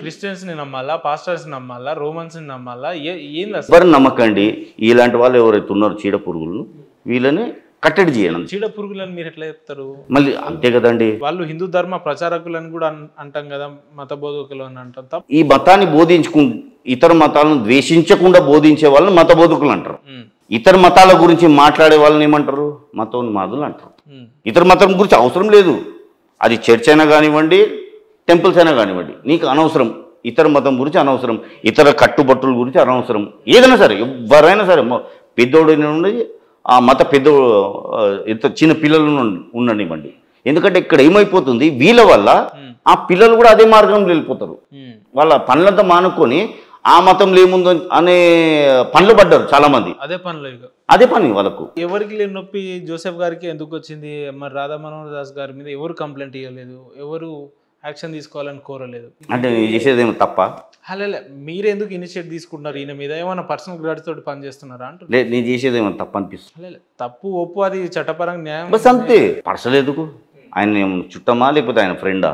Christians ని నమ్మాలా, pastors ని నమ్మాలా, రోమన్స్ ని నమ్మాలా? ఏంది అసలు? ఎవరు నమ్మకండి. ఇలాంటి వాళ్ళు ఎవరైతే ఉన్నారో చీడ పురుగులను వీళ్ళని కట్టడి చేయడం. చీడ పురుగులని మీరు ఎట్లా చెప్తారు? మళ్ళీ అంతే కదండి. వాళ్ళు హిందూ ధర్మ ప్రచారకులని కూడా అంటాం కదా, మత బోధకులు అని అంటాం. ఈ మతాన్ని ఇతర మతాలను ద్వేషించకుండా బోధించే వాళ్ళని మత బోధకులు అంటారు. ఇతర మతాల గురించి మాట్లాడే వాళ్ళని ఏమంటారు? మతోన్మాదులు అంటారు. ఇతర మతం గురించి అవసరం లేదు. అది చర్చ్ అయినా కానివ్వండి, టెంపుల్స్ అయినా కానివ్వండి, నీకు అనవసరం. ఇతర మతం గురించి అనవసరం, ఇతర కట్టుబట్టుల గురించి అనవసరం. ఏదైనా సరే, ఎవరైనా సరే, పెద్దోడు నుండి ఆ మత ఇంత చిన్న పిల్లలు ఉండనివ్వండి. ఎందుకంటే ఇక్కడ ఏమైపోతుంది, వీళ్ళ వల్ల ఆ పిల్లలు కూడా అదే మార్గంలో వెళ్ళిపోతారు. వాళ్ళ పనులంతా మానుకొని ఆ మతంలో ఏముందో అనే పనులు పడ్డారు చాలా మంది. అదే పని వాళ్ళకు. ఎవరికి లేని నొప్పి జోసెఫ్ గారికి ఎందుకు వచ్చింది? మరి రాధా మనోహర్ దాస్ గారి మీద ఎవరు కంప్లైంట్ ఇవ్వలేదు, ఎవరు యాక్షన్ తీసుకోవాలని కోరలేదు. అంటే నేను చేసేదేమో తప్ప? మీరు ఎందుకు ఇనిషియేట్ తీసుకుంటున్నారు? ఈయన మీద ఏమైనా పర్సనల్ గ్రాడ్స్ తోటి పని చేస్తున్నారా అంటారు. లేదు, నేను చేసేదేమో తప్ప అనిపిస్తుంది. తప్పు ఒప్పు అది చట్టపరంగా న్యాయం. బస్ అంతే. పర్సనల్ ఎందుకు? ఆయన చుట్టమా లేకపోతే ఆయన ఫ్రెండా?